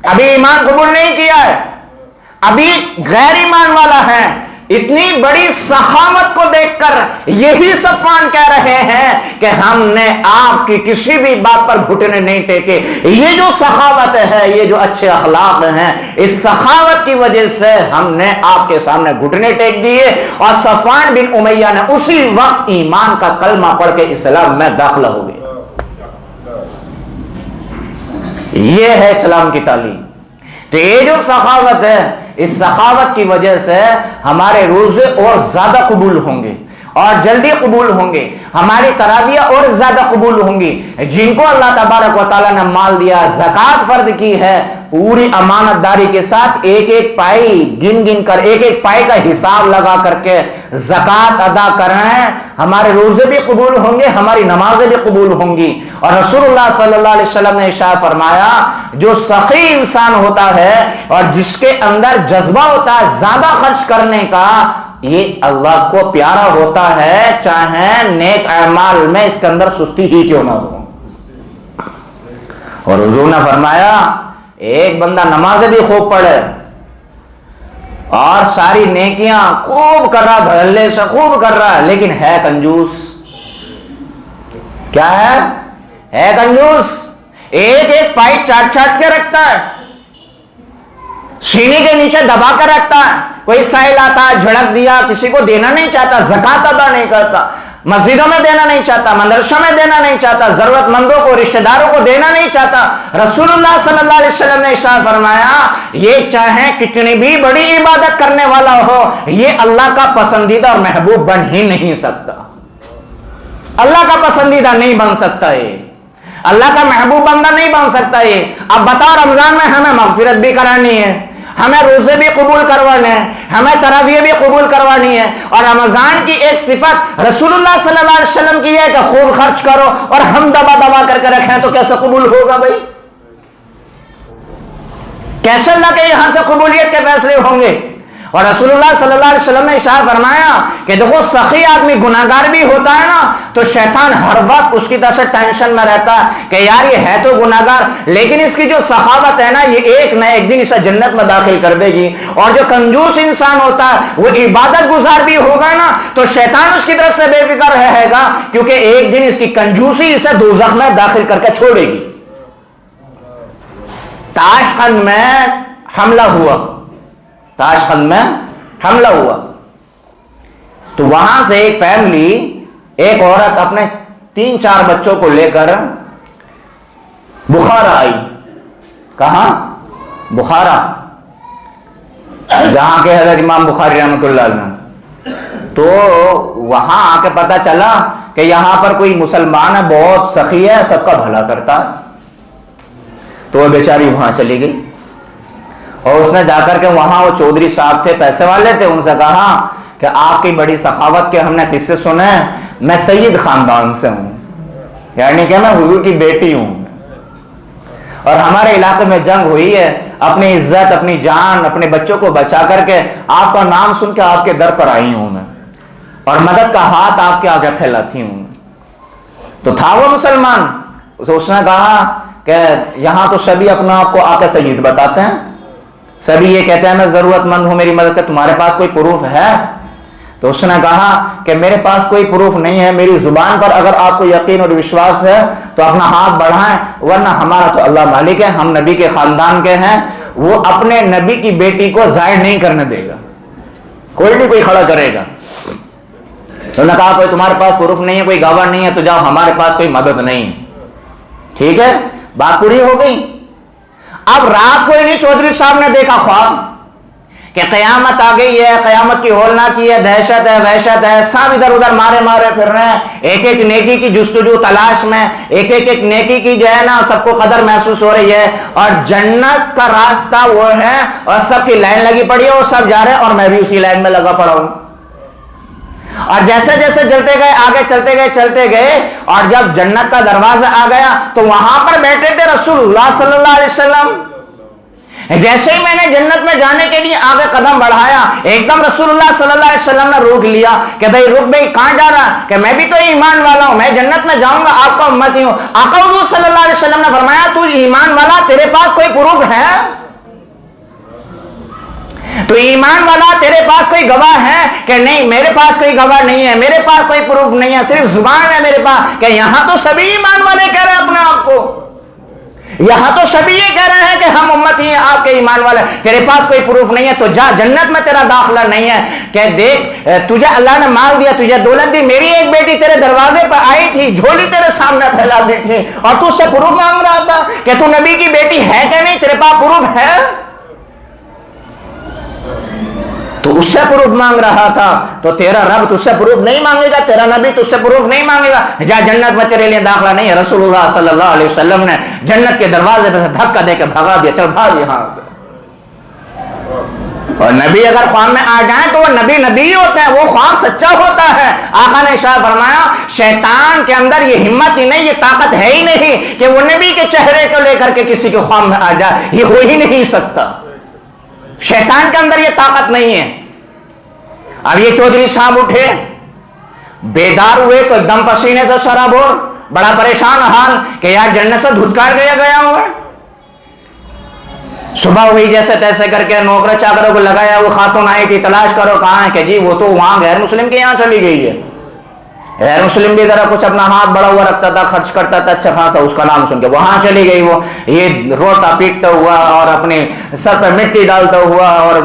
ابھی ایمان قبول نہیں کیا ہے، ابھی غیر ایمان والا ہے۔ اتنی بڑی سخاوت کو دیکھ کر یہی صفوان کہہ رہے ہیں کہ ہم نے آپ کی کسی بھی بات پر گھٹنے نہیں ٹیکے۔ یہ جو سخاوت ہے، یہ جو اچھے اخلاق ہیں، اس سخاوت کی وجہ سے ہم نے آپ کے سامنے گھٹنے ٹیک دیے، اور صفوان بن امیہ نے اسی وقت ایمان کا کلمہ پڑھ کے اسلام میں داخلہ ہو گیا۔ یہ ہے اسلام کی تعلیم۔ تو یہ جو سخاوت ہے، اس سخاوت کی وجہ سے ہمارے روزے اور زیادہ قبول ہوں گے، اور جلدی قبول ہوں گے، ہماری تراویح اور زیادہ قبول ہوں گی۔ جن کو اللہ تبارک و تعالیٰ نے مال دیا، زکوٰۃ فرض کی ہے، پوری امانت داری کے ساتھ ایک ایک پائی گن کر، ایک ایک پائی کا حساب لگا کر کے زکوٰۃ ادا کریں، ہمارے روزے بھی قبول ہوں گے، ہماری نمازیں بھی قبول ہوں گی۔ اور رسول اللہ صلی اللہ علیہ وسلم نے ارشاد فرمایا جو سخی انسان ہوتا ہے اور جس کے اندر جذبہ ہوتا ہے زیادہ خرچ کرنے کا، یہ اللہ کو پیارا ہوتا ہے، چاہے نیک اعمال میں اس کے اندر سستی ہی کیوں نہ ہو۔ اور حضور نے فرمایا ایک بندہ نمازیں بھی خوب پڑھے اور ساری نیکیاں خوب کر رہا، دھڑلے سے خوب کر رہا ہے، لیکن ہے کنجوس۔ کیا ہے کنجوس، ایک ایک پائی چاٹ کے رکھتا ہے، سینے کے نیچے دبا کر رکھتا ہے، کوئی سائل آتا ہے جھڑک دیا، کسی کو دینا نہیں چاہتا، زکوٰۃ ادا نہیں کرتا، مسجدوں میں دینا نہیں چاہتا، مدرسوں میں دینا نہیں چاہتا، ضرورت مندوں کو، رشتہ داروں کو دینا نہیں چاہتا۔ رسول اللہ صلی اللہ علیہ وسلم نے ارشاد فرمایا یہ چاہے کتنی بھی بڑی عبادت کرنے والا ہو، یہ اللہ کا پسندیدہ اور محبوب بن ہی نہیں سکتا، اللہ کا پسندیدہ نہیں بن سکتا، یہ اللہ کا محبوب بندہ نہیں بن سکتا۔ یہ اب بتاؤ رمضان میں ہمیں مغفرت بھی کرانی ہے، ہمیں روزے بھی قبول کروانے ہیں، ہمیں تراویح بھی قبول کروانی ہے، اور رمضان کی ایک صفت رسول اللہ صلی اللہ علیہ وسلم کی ہے کہ خوب خرچ کرو، اور ہم دبا کر کے رکھیں تو کیسے قبول ہوگا بھائی؟ کیسے اللہ کے یہاں سے قبولیت کے فیصلے ہوں گے؟ اور رسول اللہ صلی اللہ علیہ وسلم نے ارشاد فرمایا کہ دیکھو سخی آدمی گناہگار بھی ہوتا ہے نا تو شیطان ہر وقت اس کی طرف سے ٹینشن میں رہتا ہے کہ یار یہ ہے تو گناہگار لیکن اس کی جو سخاوت ہے نا یہ ایک نہ ایک دن اسے جنت میں داخل کر دے گی. اور جو کنجوس انسان ہوتا ہے وہ عبادت گزار بھی ہوگا نا تو شیطان اس کی طرف سے بے فکر رہے گا کیونکہ ایک دن اس کی کنجوسی اسے دوزخ میں داخل کر کے چھوڑے گی. تاشقند میں حملہ ہوا تاشقند میں حملہ ہوا تو وہاں سے ایک فیملی ایک عورت اپنے 3-4 بچوں کو لے کر بخارا آئی. کہاں؟ بخارا جہاں کے حضرت امام بخاری رحمۃ اللہ علیہ. تو وہاں آ کے پتا چلا کہ یہاں پر کوئی مسلمان ہے بہت سخی ہے سب کا بھلا کرتا ہے. تو وہ بیچاری وہاں چلی گئی اور اس نے جا کر کے وہاں وہ چودھری صاحب تھے پیسے والے تھے ان سے کہا کہ آپ کی بڑی سخاوت کے ہم نے قصے سنے ہیں میں سید خاندان سے ہوں یعنی کہ میں حضور کی بیٹی ہوں اور ہمارے علاقے میں جنگ ہوئی ہے اپنی عزت اپنی جان اپنے بچوں کو بچا کر کے آپ کا نام سن کے آپ کے در پر آئی ہوں میں اور مدد کا ہاتھ آپ کے آگے پھیلاتی ہوں. تو تھا وہ مسلمان. تو اس نے کہا کہ یہاں تو سبھی اپنا آپ کو آ کے سید بتاتے ہیں سبھی یہ کہتے ہیں میں ضرورت مند ہوں میری مدد کا تمہارے پاس کوئی پروف ہے؟ تو اس نے کہا کہ میرے پاس کوئی پروف نہیں ہے میری زبان پر اگر آپ کو یقین اور وشواس ہے تو اپنا ہاتھ بڑھائیں ورنہ ہمارا تو اللہ مالک ہے ہم نبی کے خاندان کے ہیں وہ اپنے نبی کی بیٹی کو ظاہر نہیں کرنے دے گا کوئی نہیں کوئی کھڑا کرے گا. تو نے کہا کوئی تمہارے پاس پروف نہیں ہے کوئی گواہ نہیں ہے تو جاؤ ہمارے پاس کوئی مدد نہیں. ٹھیک ہے بات پوری ہو گئی. اب رات کو انہیں چودھری صاحب نے دیکھا خواب کہ قیامت آ گئی ہے قیامت کی ہولناکی ہے دہشت ہے وحشت ہے سب ادھر ادھر مارے مارے پھر رہے ہیں ایک ایک نیکی کی جستجو تلاش میں ایک ایک نیکی کی جو ہے نا سب کو قدر محسوس ہو رہی ہے اور جنت کا راستہ وہ ہے اور سب کی لائن لگی پڑی ہے اور سب جا رہے ہیں اور میں بھی اسی لائن میں لگا پڑا ہوں. اور جیسے جیسے چلتے گئے اور جب جنت کا دروازہ آ گیا تو وہاں پر بیٹھے تھے رسول اللہ صلی اللہ علیہ وسلم. جیسے ہی میں نے جنت میں جانے کے لیے آگے قدم بڑھایا ایک دم رسول اللہ صلی اللہ علیہ وسلم نے روک لیا کہ بھائی رک بھائی کہاں جا رہا کہ میں بھی تو ایمان والا ہوں میں جنت میں جاؤں گا آپ کا امتی ہوں. آقا حضور صلی اللہ علیہ وسلم نے فرمایا تو ایمان والا تیرے پاس کوئی پروف ہے تو ایمان والا تیرے پاس کوئی گواہ ہے کہ نہیں میرے پاس کوئی گواہ نہیں ہے میرے پاس کوئی پروف نہیں ہے صرف زبان ہے میرے پاس کہ یہاں تو سبھی ایمان والے کہہ رہے ہیں اپنے آپ کو یہاں تو سبھی یہ کہہ رہے ہیں کہ ہم امتی ہیں آپ کے ایمان والے تیرے پاس کوئی پروف نہیں ہے تو جا جنت میں تیرا داخلہ نہیں ہے کہ دیکھ تجھے اللہ نے مال دیا تجھے دولت دی میری ایک بیٹی تیرے دروازے پر آئی تھی جھولی تیرے سامنے پھیلا دی تھی اور تو اس سے پروف مانگ رہا تھا کہ تو نبی کی بیٹی ہے کہ نہیں تیرے پاس پروف ہے تو اس سے پروف مانگ رہا تھا تو تیرا رب تجھ سے پروف نہیں مانگے گا تیرا نبی تجھ سے پروف نہیں مانگے گا جا جنت میں تیرے لیے داخلہ نہیں ہے. رسول اللہ صلی اللہ علیہ وسلم نے جنت کے دروازے پہ دھکا دے کے بھگا دیا چل بھاگ یہاں سے. اور نبی اگر خواب میں آ جائیں تو وہ نبی ہوتے ہیں وہ خواب سچا ہوتا ہے. آقا نے ارشاد فرمایا شیطان کے اندر یہ ہمت ہی نہیں یہ طاقت ہے ہی نہیں کہ وہ نبی کے چہرے کو لے کر کے کسی کے خواب میں آ جائے یہ ہو ہی نہیں سکتا شیطان کے اندر یہ طاقت نہیں ہے. اب یہ چودھری صاحب اٹھے بیدار ہوئے تو ایک دم پسینے سے سرابور بڑا پریشان حال کہ یار جنت سے دھتکار گیا ہوا صبح ہوئی جیسے تیسے کر کے نوکر چاکروں کو لگایا وہ خاتون آئی تھی تلاش کرو کہاں ہے کہ جی وہ تو وہاں غیر مسلم کے یہاں چلی گئی ہے. غیر مسلم بھی ذرا کچھ اپنا ہاتھ بڑا ہوا رکھتا تھا خرچ کرتا تھا اچھا خاصا اس کا نام سن کے وہاں چلی گئی وہ یہ روتا پیٹتا ہوا اور اپنے سر پہ مٹی ڈالتا ہوا اور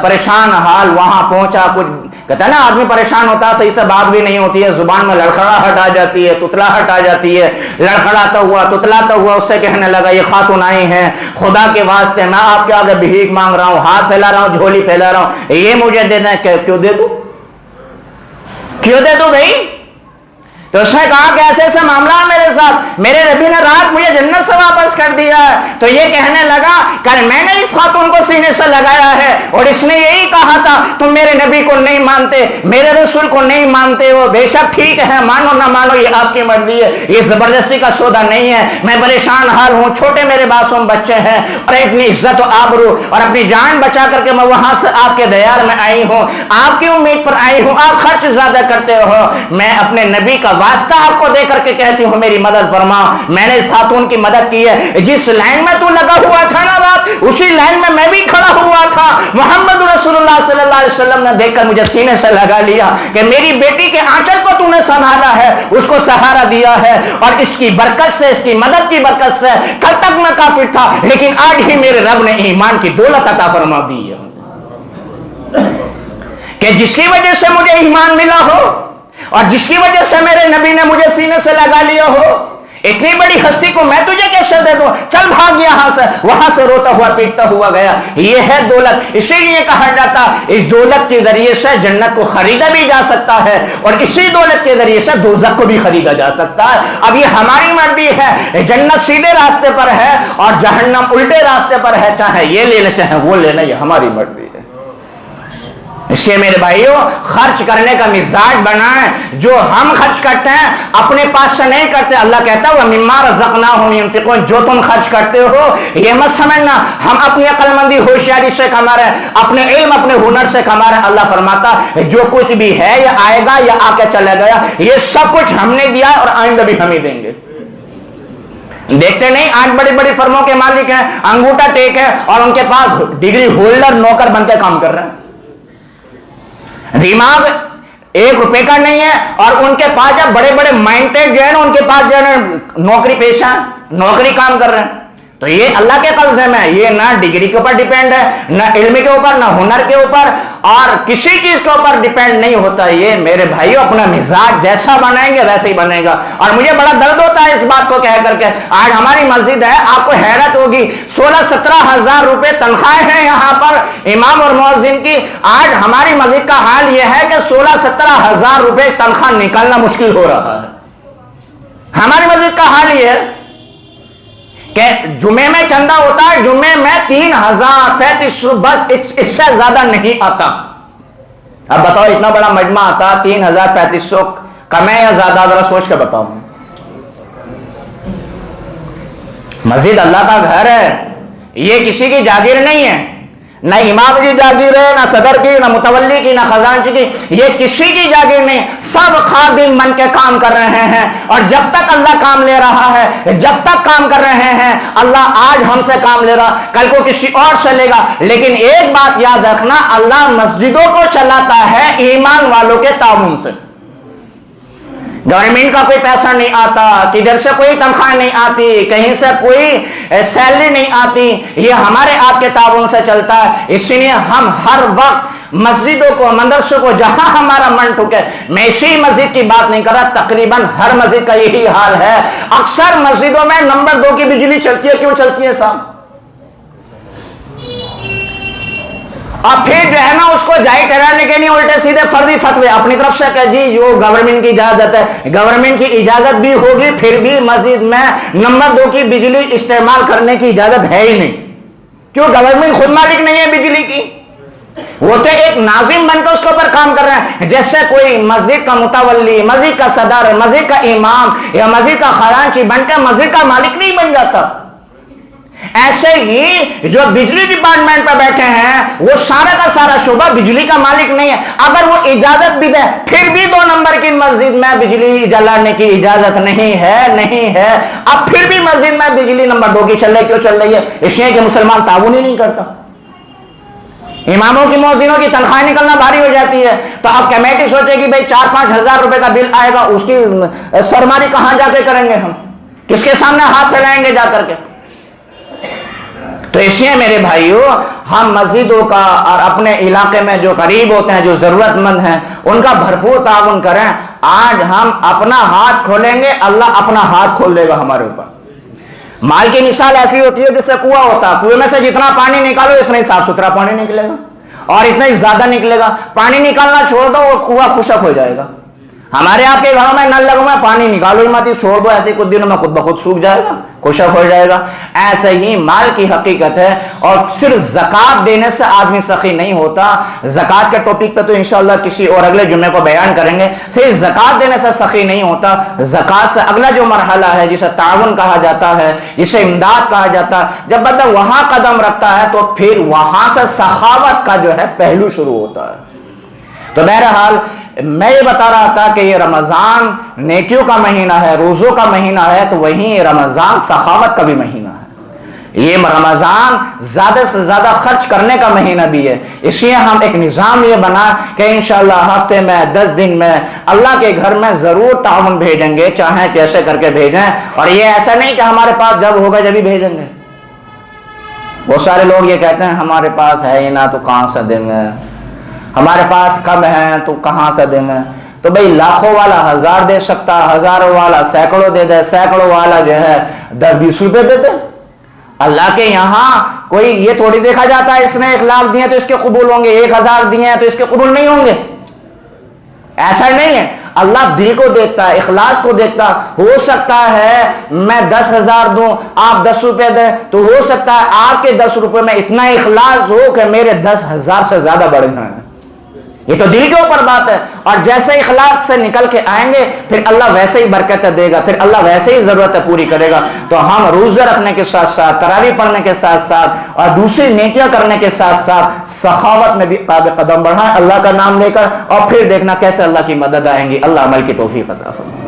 پریشان حال وہاں پہنچا. کچھ کہتا ہے نا آدمی پریشان ہوتا صحیح سے بات بھی نہیں ہوتی ہے زبان میں لڑکھڑاہٹ آ جاتی ہے تتلاہٹ آ جاتی ہے لڑکھڑاتا ہوا تتلاتا ہوا اس سے کہنے لگا یہ خاتون آئی ہیں خدا کے واسطے میں آپ کے آگے بھیک مانگ رہا ہوں ہاتھ پھیلا رہا ہوں جھولی پھیلا رہا ہوں یہ مجھے دے دیں کیوں دے دوں بھائی تو اس نے کہا کہ ایسے ایسے معاملہ ہے میرے ساتھ، میرے نبی نے رات مجھے جنت سے واپس کر دیا ہے۔ تو یہ کہنے لگا کہ میں نے اس خاتون کو سینے سے لگایا ہے اور اس نے یہی کہا تھا تم میرے نبی کو نہیں مانتے، میرے رسول کو نہیں مانتے ہو، بے شک ٹھیک ہے، مانو نہ مانو یہ آپ کی مرضی ہے، یہ زبردستی کا سودا نہیں ہے، میں پریشان حال ہوں، چھوٹے میرے معصوم بچے ہیں اور اپنی عزت و آبرو اور اپنی جان بچا کر کے میں وہاں سے آپ کے دیار میں آئی ہوں، آپ کی امید پر آئی ہوں، آپ خرچ زیادہ کرتے ہو، میں اپنے نبی کا واسطہ آپ کو دے کر کے کہتی ہوں میری مدد فرماؤ۔ میں نے اس خاتون کی مدد کی ہے، جس لائن میں تو لگا ہوا تھا نا رات، اسی لائن میں بھی کھڑا ہوا تھا۔ محمد رسول اللہ صلی اللہ علیہ وسلم نے دیکھ کر مجھے سینے سے لگا لیا کہ میری بیٹی کے آنچل کو تو نے سنبھالا ہے، اس کو سہارا دیا ہے، اور اس کی برکت سے، اس کی مدد کی برکت سے کل تک میں کافر تھا لیکن آج ہی میرے رب نے ایمان کی دولت عطا فرما دی ہے کہ جس کی وجہ سے مجھے ایمان ملا ہو اور جس کی وجہ سے میرے نبی نے مجھے سینے سے لگا لیا ہو، اتنی بڑی ہستی کو میں تجھے کیسے دے دوں؟ چل بھاگ یہاں سے۔ وہاں سے روتا ہوا پیٹتا ہوا گیا۔ یہ ہے دولت، اسی لیے کہا جاتا اس دولت کے ذریعے سے جنت کو خریدا بھی جا سکتا ہے اور اسی دولت کے ذریعے سے دوزخ کو بھی خریدا جا سکتا ہے۔ اب یہ ہماری مرضی ہے، جنت سیدھے راستے پر ہے اور جہنم الٹے راستے پر ہے، چاہے یہ لینا چاہے وہ لینا، یہ ہماری مرضی ہے۔ اس سے میرے بھائیوں خرچ کرنے کا مزاج بنائیں، جو ہم خرچ کرتے ہیں اپنے پاس سے نہیں کرتے۔ اللہ کہتا ہے وَمِمَّا رَزَقْنَاهُمْ يُنْفِقُونَ، جو تم خرچ کرتے ہو یہ مت سمجھنا ہم اپنی عقل مندی ہوشیاری سے کما رہے ہیں، اپنے علم اپنے ہنر سے کما رہے ہیں۔ اللہ فرماتا ہے جو کچھ بھی ہے یا آئے گا یا آ کے چلا گیا، یہ سب کچھ ہم نے دیا اور آئندہ بھی ہم ہی دیں گے۔ دیکھتے نہیں آج بڑی بڑی فرموں کے مالک ہیں، انگوٹھا ٹیک ہے اور ان کے پاس ڈگری ہولڈر نوکر بن کے کام کر رہے ہیں، دماغ 1 روپے کا نہیں ہے، اور ان کے پاس جب بڑے بڑے مائنڈیڈ جو ہے نا ان کے پاس جو ہے نا نوکری پیشہ نوکری کام کر رہے ہیں۔ تو یہ اللہ کے قبضے میں، یہ نہ ڈگری کے اوپر ڈیپینڈ ہے، نہ علم کے اوپر، نہ ہنر کے اوپر، اور کسی چیز کے اوپر ڈیپینڈ نہیں ہوتا۔ یہ میرے بھائیوں اپنا مزاج جیسا بنائیں گے ویسے ہی بنے گا۔ اور مجھے بڑا درد ہوتا ہے اس بات کو کہہ کر کے، آج ہماری مسجد ہے، آپ کو حیرت ہوگی 16-17 ہزار روپے تنخواہیں ہیں یہاں پر امام اور مؤذن کی۔ آج ہماری مسجد کا حال یہ ہے کہ 16-17 ہزار روپے تنخواہ نکالنا مشکل ہو رہا ہے۔ ہماری مسجد کا حال یہ ہے کہ جمعے میں چندہ ہوتا ہے، جمعے میں 3000-3500، بس اس سے زیادہ نہیں آتا۔ اب بتاؤ اتنا بڑا مجمع آتا، 3000-3500 کم ہے یا زیادہ؟ ذرا سوچ کے بتاؤ۔ مسجد اللہ کا گھر ہے، یہ کسی کی جاگیر نہیں ہے، نہ امام کی جاگیر ہے، نہ صدر کی، نہ متولی کی، نہ خزانچی کی، یہ کسی کی جاگیر نہیں، سب خادم بن کے کام کر رہے ہیں۔ اور جب تک اللہ کام لے رہا ہے، جب تک کام کر رہے ہیں، اللہ آج ہم سے کام لے رہا، کل کو کسی اور سے لے گا، لیکن ایک بات یاد رکھنا، اللہ مسجدوں کو چلاتا ہے ایمان والوں کے تعاون سے۔ گورنمنٹ کا کوئی پیسہ نہیں آتا، کدھر سے کوئی تنخواہ نہیں آتی، کہیں سے کوئی سیلری نہیں آتی، یہ ہمارے آپ کے تعاون سے چلتا ہے۔ اس لیے ہم ہر وقت مسجدوں کو، مدرسوں کو، جہاں ہمارا من ٹھکے، میں اسی مسجد کی بات نہیں کر رہا، تقریباً ہر مسجد کا یہی حال ہے۔ اکثر مسجدوں میں نمبر 2 کی بجلی چلتی ہے، کیوں چلتی ہے صاحب؟ اور پھر جو ہے نا اس کو جائے ٹہرانے کے لیے الٹے سیدھے فرضی فتوے اپنی طرف سے کہ جی جو گورنمنٹ کی اجازت ہے، گورنمنٹ کی اجازت بھی ہوگی پھر بھی مسجد میں نمبر 2 کی بجلی استعمال کرنے کی اجازت ہے ہی نہیں۔ کیوں؟ گورنمنٹ خود مالک نہیں ہے بجلی کی، وہ تو ایک ناظم بن کے اس کے اوپر کام کر رہے ہیں۔ جیسے کوئی مسجد کا متولی، مسجد کا صدر، مسجد کا امام یا مسجد کا خزانچی بن کے مسجد کا مالک نہیں بن جاتا، ایسے ہی جو بجلی ڈپارٹمنٹ پہ بیٹھے ہیں وہ سارا کا سارا شعبہ بجلی کا مالک نہیں ہے۔ اگر وہ اجازت بھی دے پھر بھی 2 نمبر کی مسجد میں بجلی جلانے کی اجازت نہیں ہے۔ اب پھر بھی مسجد میں بجلی نمبر 2 کی چل رہی، کیوں چل رہی ہے؟ اس لیے کہ مسلمان تعاون ہی نہیں کرتا۔ اماموں کی، مؤذنوں کی تنخواہ نکلنا بھاری ہو جاتی ہے، تو اب کمیٹی سوچے گی بھائی 4-5 ہزار روپے کا بل آئے گا، اس کی سرماری کہاں جا کے کریں گے ہم؟ کس کے سامنے ہاتھ پھیلائیں گے جا کر کے؟ تو اس لیے میرے بھائیوں ہم مسجدوں کا اور اپنے علاقے میں جو قریب ہوتے ہیں، جو ضرورت مند ہیں، ان کا بھرپور تعاون کریں۔ آج ہم اپنا ہاتھ کھولیں گے، اللہ اپنا ہاتھ کھول دے گا ہمارے اوپر۔ مال کی مثال ایسی ہوتی ہے جیسے کنواں ہوتا ہے، کنویں میں سے جتنا پانی نکالو اتنا ہی صاف ستھرا پانی نکلے گا اور اتنا ہی زیادہ نکلے گا۔ پانی نکالنا چھوڑ دو وہ کنواں خشک ہو جائے گا۔ ہمارے آپ کے گھروں میں نل لگا ہوا ہے، پانی نکالو ہی مت، چھوڑ دو ایسے کچھ دنوں میں خود بخود سوکھ جائے گا، خشک ہو جائے گا۔ ایسے ہی مال کی حقیقت ہے، اور صرف زکوٰۃ دینے سے آدمی سخی نہیں ہوتا۔ زکوٰۃ کے ٹاپک پہ تو انشاءاللہ کسی اور اگلے جمعے کو بیان کریں گے۔ صرف زکوٰۃ دینے سے سخی نہیں ہوتا، زکوٰۃ سے اگلا جو مرحلہ ہے جسے تعاون کہا جاتا ہے، جسے امداد کہا جاتا ہے، جب بندہ وہاں قدم رکھتا ہے تو پھر وہاں سے سخاوت کا جو ہے پہلو شروع ہوتا ہے۔ تو بہرحال میں یہ بتا رہا تھا کہ یہ رمضان نیکیوں کا مہینہ ہے، روزوں کا مہینہ ہے، تو وہیں رمضان سخاوت کا بھی مہینہ ہے۔ یہ رمضان زیادہ سے زیادہ خرچ کرنے کا مہینہ بھی ہے۔ اس لیے ہم ایک نظام یہ بنا کہ انشاءاللہ ہفتے میں 10 دن میں اللہ کے گھر میں ضرور تعاون بھیجیں گے، چاہیں کیسے کر کے بھیجیں، اور یہ ایسا نہیں کہ ہمارے پاس جب ہوگا جب ہی بھیجیں گے۔ بہت سارے لوگ یہ کہتے ہیں ہمارے پاس ہے ہی نہ تو کہاں سے دیں گے، ہمارے پاس کم ہیں تو کہاں سے دیں گے۔ تو بھئی لاکھوں والا 1000 دے سکتا، ہزاروں والا سینکڑوں دے دے، سینکڑوں والا جو ہے 10-20 روپے دے دے۔ اللہ کے یہاں کوئی یہ تھوڑی دیکھا جاتا ہے اس نے 1 لاکھ دیے تو اس کے قبول ہوں گے، 1000 دیے ہیں تو اس کے قبول نہیں ہوں گے، ایسا نہیں ہے۔ اللہ دل کو دیکھتا ہے، اخلاص کو دیکھتا۔ ہو سکتا ہے میں 10,000 دوں، آپ 10 روپے دیں، تو ہو سکتا ہے آپ کے 10 روپے میں اتنا اخلاص ہو کہ میرے 10,000 سے زیادہ بڑھ جائیں۔ یہ تو دل کے اوپر بات ہے، اور جیسے اخلاص سے نکل کے آئیں گے پھر اللہ ویسے ہی برکتیں دے گا، پھر اللہ ویسے ہی ضرورتیں پوری کرے گا۔ تو ہم روزے رکھنے کے ساتھ ساتھ، تراویح پڑھنے کے ساتھ ساتھ، اور دوسری نیکیاں کرنے کے ساتھ ساتھ سخاوت میں بھی آگے قدم بڑھائیں اللہ کا نام لے کر، اور پھر دیکھنا کیسے اللہ کی مدد آئیں گی۔ اللہ عمل کی توفیق عطا فرمائے۔